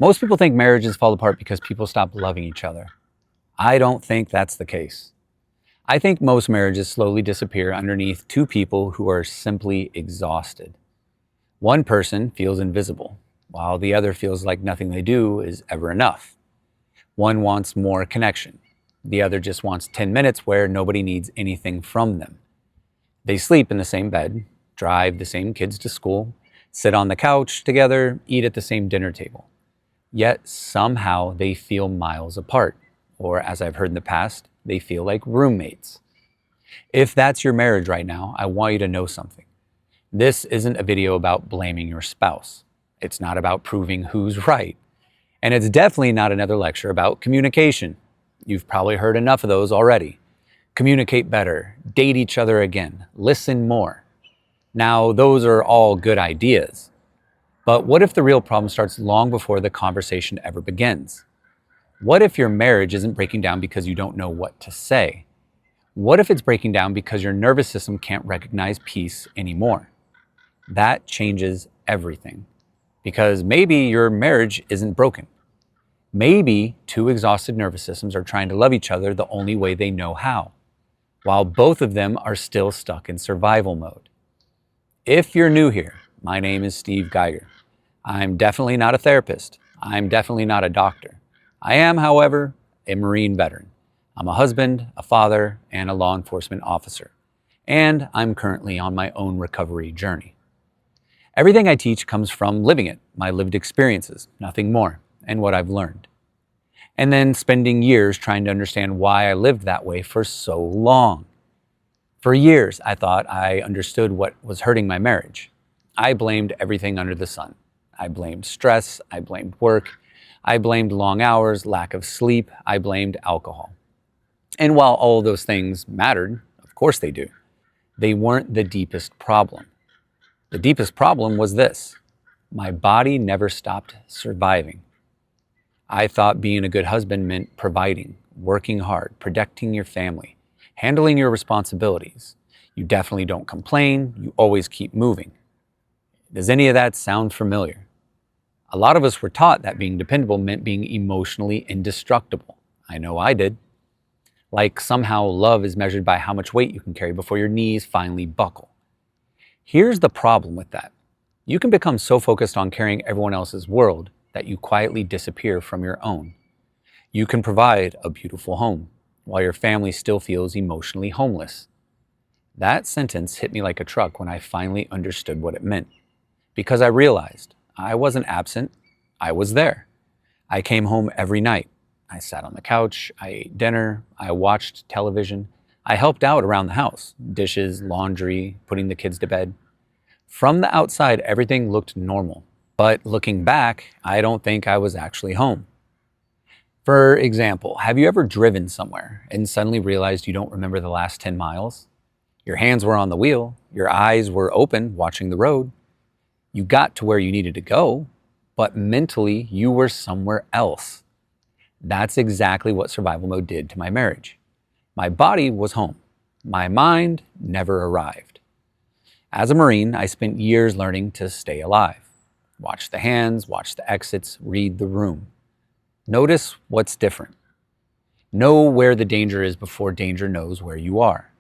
Most people think marriages fall apart because people stop loving each other. I don't think that's the case. I think most marriages slowly disappear underneath two people who are simply exhausted. One person feels invisible, while the other feels like nothing they do is ever enough. One wants more connection. The other just wants 10 minutes where nobody needs anything from them. They sleep in the same bed, drive the same kids to school, sit on the couch together, eat at the same dinner table. Yet somehow they feel miles apart, or as I've heard in the past, they feel like roommates. If that's your marriage right now, I want you to know something. This isn't a video about blaming your spouse. It's not about proving who's right. And it's definitely not another lecture about communication. You've probably heard enough of those already. Communicate better, date each other again, listen more. Now, those are all good ideas. But what if the real problem starts long before the conversation ever begins? What if your marriage isn't breaking down because you don't know what to say? What if it's breaking down because your nervous system can't recognize peace anymore? That changes everything. Because maybe your marriage isn't broken. Maybe two exhausted nervous systems are trying to love each other the only way they know how, while both of them are still stuck in survival mode. If you're new here, my name is Steve Geiger. I'm definitely not a therapist. I'm definitely not a doctor. I am, however, a Marine veteran. I'm a husband, a father, and a law enforcement officer. And I'm currently on my own recovery journey. Everything I teach comes from living it, my lived experiences, nothing more, and what I've learned. And then spending years trying to understand why I lived that way for so long. For years, I thought I understood what was hurting my marriage. I blamed everything under the sun. I blamed stress, I blamed work, I blamed long hours, lack of sleep, I blamed alcohol. And while all of those things mattered, of course they do, they weren't the deepest problem. The deepest problem was this: my body never stopped surviving. I thought being a good husband meant providing, working hard, protecting your family, handling your responsibilities. You definitely don't complain, you always keep moving. Does any of that sound familiar? A lot of us were taught that being dependable meant being emotionally indestructible. I know I did. Like somehow love is measured by how much weight you can carry before your knees finally buckle. Here's the problem with that. You can become so focused on carrying everyone else's world that you quietly disappear from your own. You can provide a beautiful home while your family still feels emotionally homeless. That sentence hit me like a truck when I finally understood what it meant. Because I realized I wasn't absent, I was there. I came home every night. I sat on the couch, I ate dinner, I watched television, I helped out around the house, dishes, laundry, putting the kids to bed. From the outside, everything looked normal. But looking back, I don't think I was actually home. For example, have you ever driven somewhere and suddenly realized you don't remember the last 10 miles? Your hands were on the wheel, your eyes were open watching the road. You got to where you needed to go, but mentally you were somewhere else. That's exactly what survival mode did to my marriage. My body was home. My mind never arrived. As a Marine, I spent years learning to stay alive. Watch the hands, watch the exits, read the room. Notice what's different. Know where the danger is before danger knows where you are.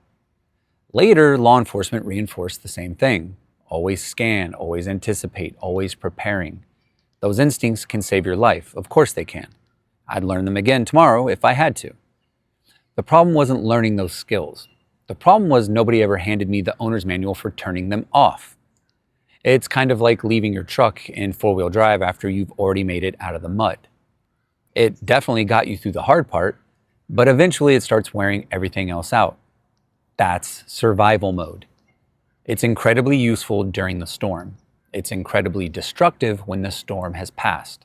Later, law enforcement reinforced the same thing. Always scan, always anticipate, always preparing. Those instincts can save your life. Of course they can. I'd learn them again tomorrow if I had to. The problem wasn't learning those skills. The problem was nobody ever handed me the owner's manual for turning them off. It's kind of like leaving your truck in four-wheel drive after you've already made it out of the mud. It definitely got you through the hard part, but eventually it starts wearing everything else out. That's survival mode. It's incredibly useful during the storm. It's incredibly destructive when the storm has passed.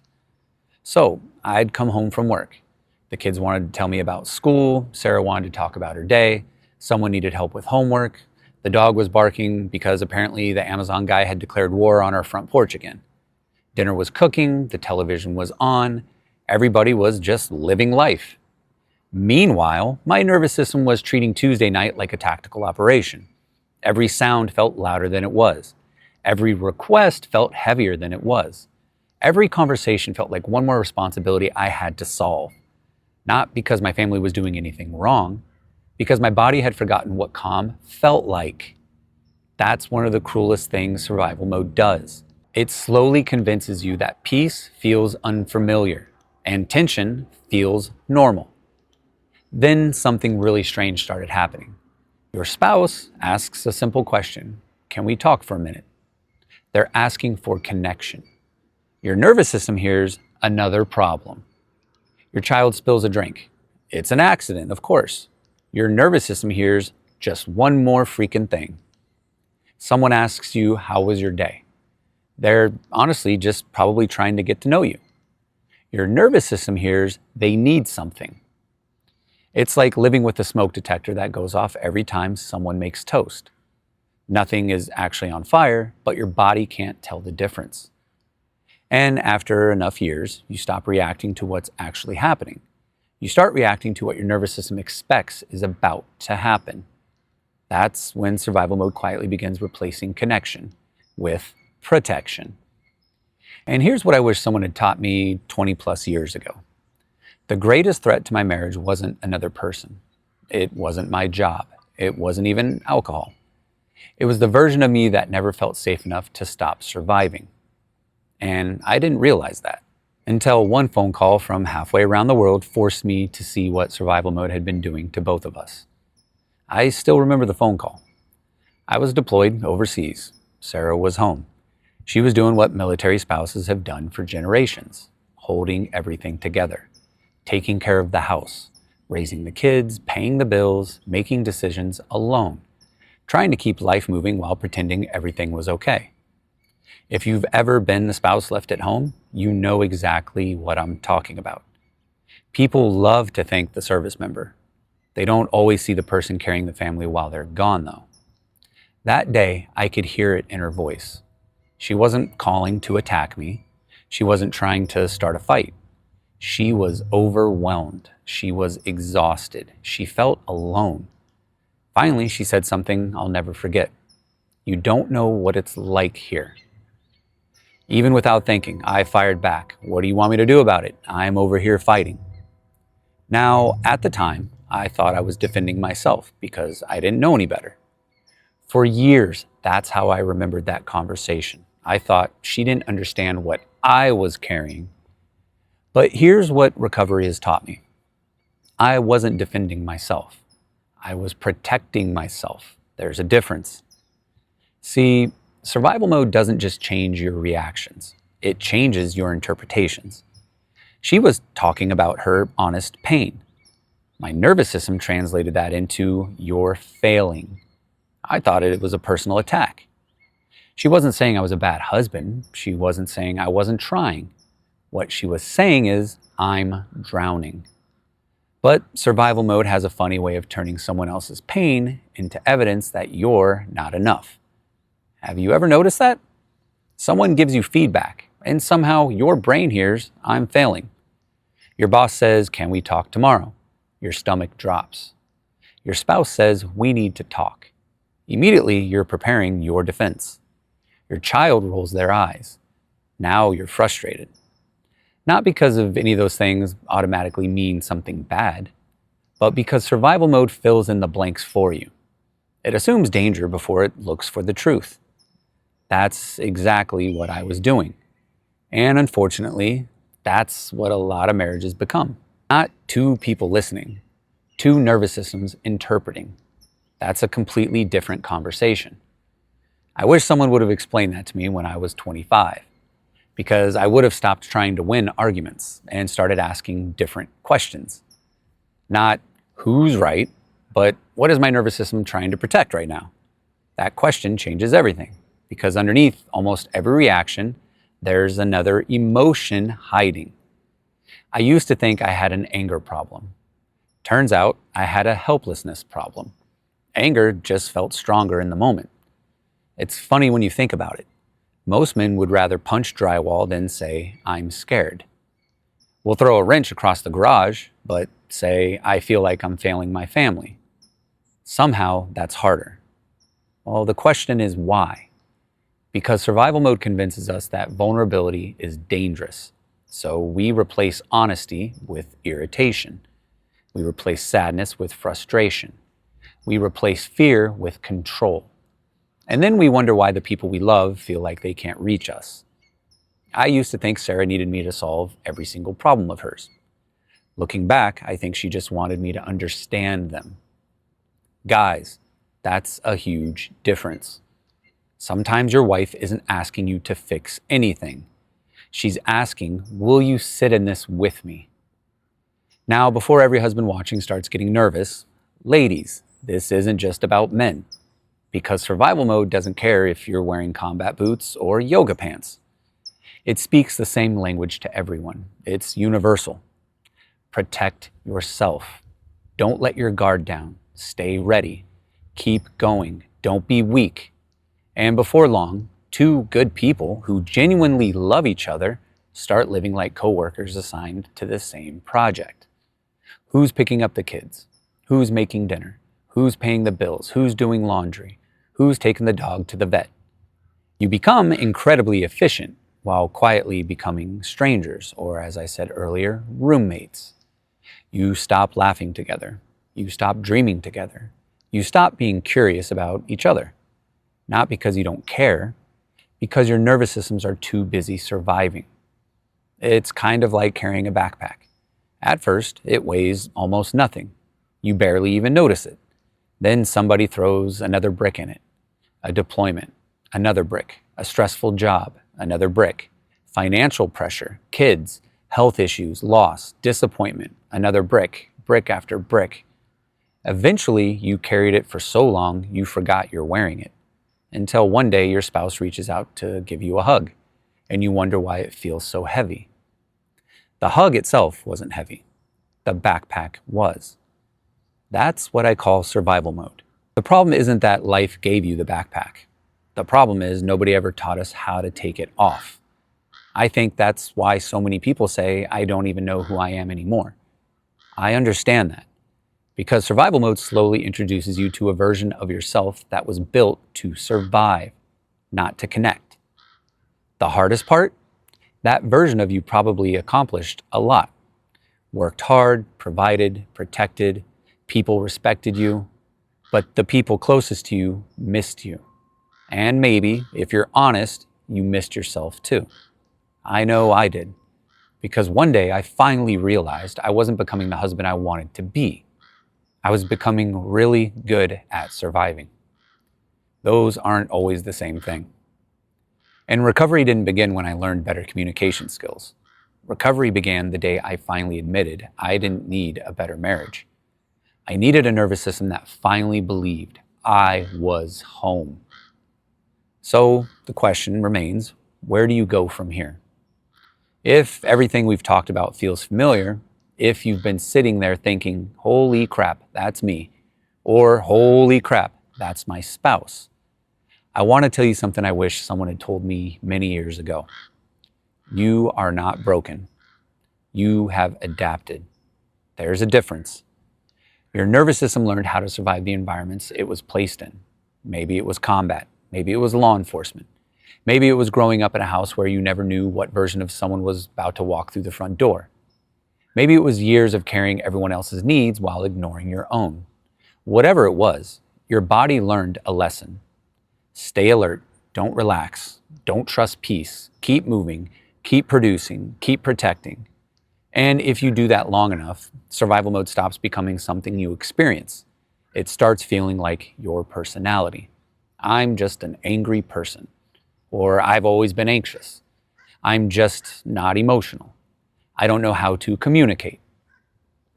So I'd come home from work. The kids wanted to tell me about school. Sarah wanted to talk about her day. Someone needed help with homework. The dog was barking because apparently the Amazon guy had declared war on our front porch again. Dinner was cooking. The television was on. Everybody was just living life. Meanwhile, my nervous system was treating Tuesday night like a tactical operation. Every sound felt louder than it was. Every request felt heavier than it was. Every conversation felt like one more responsibility I had to solve, not because my family was doing anything wrong, because my body had forgotten what calm felt like. That's one of the cruelest things survival mode does. It slowly convinces you that peace feels unfamiliar and tension feels normal. Then something really strange started happening. Your spouse asks a simple question: can we talk for a minute? They're asking for connection. Your nervous system hears another problem. Your child spills a drink. It's an accident, of course. Your nervous system hears just one more freaking thing. Someone asks you, how was your day? They're honestly just probably trying to get to know you. Your nervous system hears they need something. It's like living with a smoke detector that goes off every time someone makes toast. Nothing is actually on fire, but your body can't tell the difference. And after enough years, you stop reacting to what's actually happening. You start reacting to what your nervous system expects is about to happen. That's when survival mode quietly begins replacing connection with protection. And here's what I wish someone had taught me 20 plus years ago. The greatest threat to my marriage wasn't another person. It wasn't my job. It wasn't even alcohol. It was the version of me that never felt safe enough to stop surviving. And I didn't realize that until one phone call from halfway around the world forced me to see what survival mode had been doing to both of us. I still remember the phone call. I was deployed overseas. Sarah was home. She was doing what military spouses have done for generations, holding everything together, taking care of the house, raising the kids, paying the bills, making decisions alone, trying to keep life moving while pretending everything was okay. If you've ever been the spouse left at home, you know exactly what I'm talking about. People love to thank the service member. They don't always see the person carrying the family while they're gone, though. That day, I could hear it in her voice. She wasn't calling to attack me. She wasn't trying to start a fight. She was overwhelmed. She was exhausted. She felt alone. Finally, she said something I'll never forget. "You don't know what it's like here." Even without thinking, I fired back. "What do you want me to do about it? I'm over here fighting." Now, at the time, I thought I was defending myself because I didn't know any better. For years, that's how I remembered that conversation. I thought she didn't understand what I was carrying. But here's what recovery has taught me. I wasn't defending myself. I was protecting myself. There's a difference. See, survival mode doesn't just change your reactions. It changes your interpretations. She was talking about her honest pain. My nervous system translated that into "you're failing." I thought it was a personal attack. She wasn't saying I was a bad husband. She wasn't saying I wasn't trying. What she was saying is, "I'm drowning." But survival mode has a funny way of turning someone else's pain into evidence that you're not enough. Have you ever noticed that? Someone gives you feedback, and somehow your brain hears, "I'm failing." Your boss says, "Can we talk tomorrow?" Your stomach drops. Your spouse says, "We need to talk." Immediately, you're preparing your defense. Your child rolls their eyes. Now you're frustrated. Not because of any of those things automatically mean something bad, but because survival mode fills in the blanks for you. It assumes danger before it looks for the truth. That's exactly what I was doing. And unfortunately, that's what a lot of marriages become. Not two people listening, two nervous systems interpreting. That's a completely different conversation. I wish someone would have explained that to me when I was 25, because I would have stopped trying to win arguments and started asking different questions. Not who's right, but what is my nervous system trying to protect right now? That question changes everything, because underneath almost every reaction, there's another emotion hiding. I used to think I had an anger problem. Turns out I had a helplessness problem. Anger just felt stronger in the moment. It's funny when you think about it. Most men would rather punch drywall than say, "I'm scared." We'll throw a wrench across the garage, but say, "I feel like I'm failing my family." Somehow that's harder. Well, the question is why? Because survival mode convinces us that vulnerability is dangerous. So we replace honesty with irritation. We replace sadness with frustration. We replace fear with control. And then we wonder why the people we love feel like they can't reach us. I used to think Sarah needed me to solve every single problem of hers. Looking back, I think she just wanted me to understand them. Guys, that's a huge difference. Sometimes your wife isn't asking you to fix anything. She's asking, will you sit in this with me? Now, before every husband watching starts getting nervous, ladies, this isn't just about men. Because survival mode doesn't care if you're wearing combat boots or yoga pants. It speaks the same language to everyone. It's universal. Protect yourself. Don't let your guard down. Stay ready. Keep going. Don't be weak. And before long, two good people who genuinely love each other start living like coworkers assigned to the same project. Who's picking up the kids? Who's making dinner? Who's paying the bills? Who's doing laundry? Who's taking the dog to the vet? You become incredibly efficient while quietly becoming strangers, or as I said earlier, roommates. You stop laughing together. You stop dreaming together. You stop being curious about each other. Not because you don't care, because your nervous systems are too busy surviving. It's kind of like carrying a backpack. At first, it weighs almost nothing. You barely even notice it. Then somebody throws another brick in it. A deployment, another brick. A stressful job, another brick. Financial pressure, kids, health issues, loss, disappointment, another brick, brick after brick. Eventually, you carried it for so long you forgot you're wearing it. Until one day your spouse reaches out to give you a hug, and you wonder why it feels so heavy. The hug itself wasn't heavy. The backpack was. That's what I call survival mode. The problem isn't that life gave you the backpack. The problem is nobody ever taught us how to take it off. I think that's why so many people say, I don't even know who I am anymore. I understand that. Because survival mode slowly introduces you to a version of yourself that was built to survive, not to connect. The hardest part? That version of you probably accomplished a lot. Worked hard, provided, protected, people respected you, but the people closest to you missed you. And maybe, if you're honest, you missed yourself too. I know I did. Because one day I finally realized I wasn't becoming the husband I wanted to be. I was becoming really good at surviving. Those aren't always the same thing. And recovery didn't begin when I learned better communication skills. Recovery began the day I finally admitted I didn't need a better marriage. I needed a nervous system that finally believed I was home. So the question remains, where do you go from here? If everything we've talked about feels familiar, if you've been sitting there thinking, holy crap, that's me, or holy crap, that's my spouse, I want to tell you something I wish someone had told me many years ago. You are not broken. You have adapted. There's a difference. Your nervous system learned how to survive the environments it was placed in. Maybe it was combat. Maybe it was law enforcement. Maybe it was growing up in a house where you never knew what version of someone was about to walk through the front door. Maybe it was years of carrying everyone else's needs while ignoring your own. Whatever it was, your body learned a lesson. Stay alert. Don't relax. Don't trust peace. Keep moving. Keep producing. Keep protecting. And if you do that long enough, survival mode stops becoming something you experience. It starts feeling like your personality. I'm just an angry person. Or I've always been anxious. I'm just not emotional. I don't know how to communicate.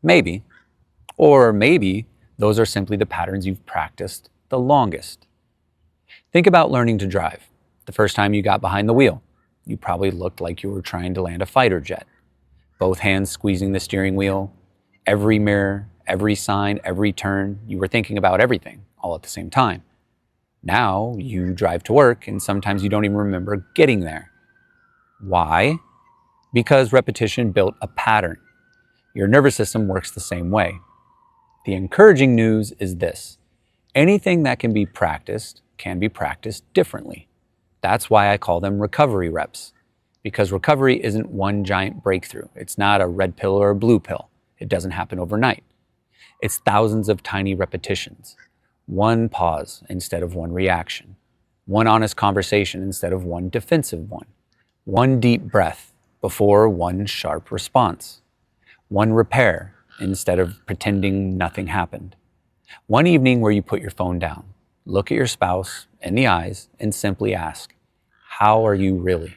Maybe. Or maybe those are simply the patterns you've practiced the longest. Think about learning to drive. The first time you got behind the wheel, you probably looked like you were trying to land a fighter jet. Both hands squeezing the steering wheel, every mirror, every sign, every turn. You were thinking about everything all at the same time. Now you drive to work and sometimes you don't even remember getting there. Why? Because repetition built a pattern. Your nervous system works the same way. The encouraging news is this: anything that can be practiced differently. That's why I call them recovery reps, because recovery isn't one giant breakthrough. It's not a red pill or a blue pill. It doesn't happen overnight. It's thousands of tiny repetitions. One pause instead of one reaction. One honest conversation instead of one defensive one. One deep breath before one sharp response. One repair instead of pretending nothing happened. One evening where you put your phone down, look at your spouse in the eyes and simply ask, "How are you really?"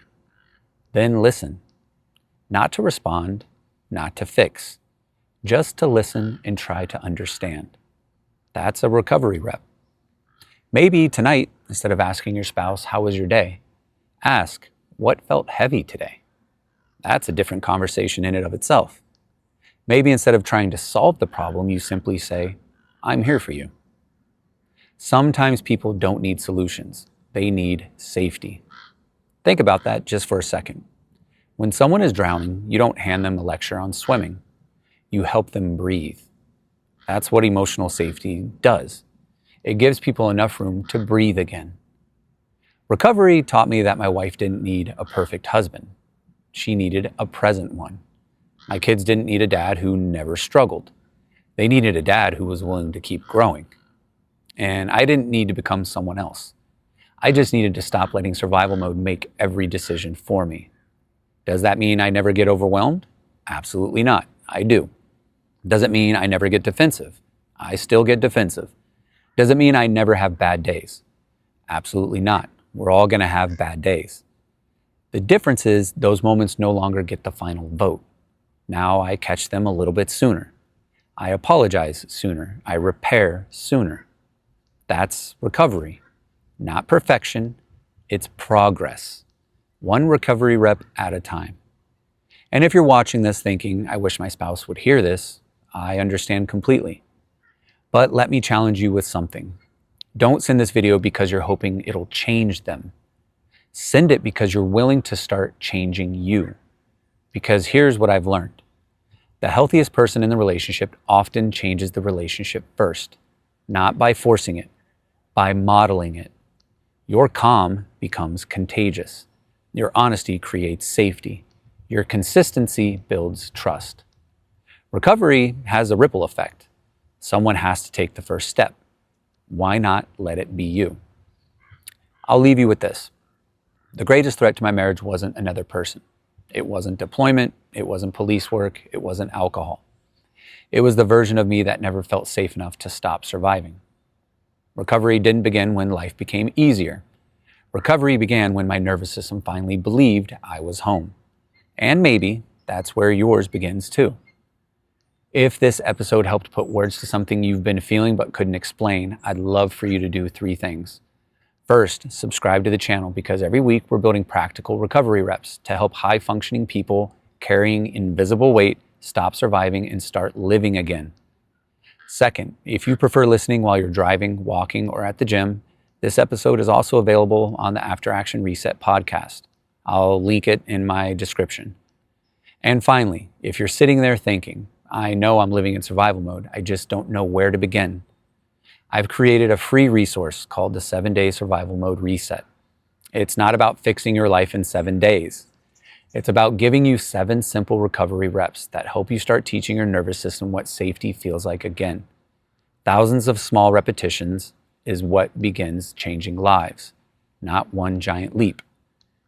Then listen. Not to respond, not to fix, just to listen and try to understand. That's a recovery rep. Maybe tonight, instead of asking your spouse, "How was your day?" ask, "What felt heavy today?" That's a different conversation in and of itself. Maybe instead of trying to solve the problem, you simply say, "I'm here for you." Sometimes people don't need solutions. They need safety. Think about that just for a second. When someone is drowning, you don't hand them a lecture on swimming. You help them breathe. That's what emotional safety does. It gives people enough room to breathe again. Recovery taught me that my wife didn't need a perfect husband. She needed a present one. My kids didn't need a dad who never struggled. They needed a dad who was willing to keep growing. And I didn't need to become someone else. I just needed to stop letting survival mode make every decision for me. Does that mean I never get overwhelmed? Absolutely not. I do. Does it mean I never get defensive? I still get defensive. Does it mean I never have bad days? Absolutely not. We're all going to have bad days. The difference is those moments no longer get the final vote. Now I catch them a little bit sooner. I apologize sooner. I repair sooner. That's recovery. Not perfection. It's progress. One recovery rep at a time. And if you're watching this thinking, "I wish my spouse would hear this," I understand completely. But let me challenge you with something. Don't send this video because you're hoping it'll change them. Send it because you're willing to start changing you. Because here's what I've learned. The healthiest person in the relationship often changes the relationship first, not by forcing it, by modeling it. Your calm becomes contagious. Your honesty creates safety. Your consistency builds trust. Recovery has a ripple effect. Someone has to take the first step. Why not let it be you? I'll leave you with this. The greatest threat to my marriage wasn't another person. It wasn't deployment. It wasn't police work. It wasn't alcohol. It was the version of me that never felt safe enough to stop surviving. Recovery didn't begin when life became easier. Recovery began when my nervous system finally believed I was home. And maybe that's where yours begins too. If this episode helped put words to something you've been feeling but couldn't explain, I'd love for you to do 3 things. First, subscribe to the channel because every week we're building practical recovery reps to help high-functioning people carrying invisible weight stop surviving and start living again. Second, if you prefer listening while you're driving, walking, or at the gym, this episode is also available on the After Action Reset podcast. I'll link it in my description. And finally, if you're sitting there thinking, "I know I'm living in survival mode, I just don't know where to begin," I've created a free resource called the 7-Day Survival Mode Reset. It's not about fixing your life in 7 days. It's about giving you 7 simple recovery reps that help you start teaching your nervous system what safety feels like again. Thousands of small repetitions is what begins changing lives, not one giant leap.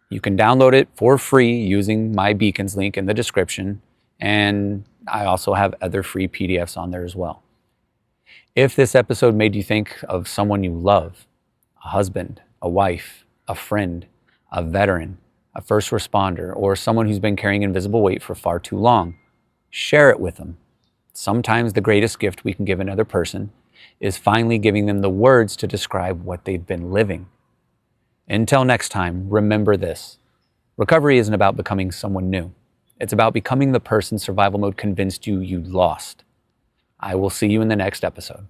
You can download it for free using my Beacons link in the description, and I also have other free PDFs on there as well. If this episode made you think of someone you love, a husband, a wife, a friend, a veteran, a first responder, or someone who's been carrying invisible weight for far too long, share it with them. Sometimes the greatest gift we can give another person is finally giving them the words to describe what they've been living. Until next time, remember this. Recovery isn't about becoming someone new. It's about becoming the person survival mode convinced you lost. I will see you in the next episode.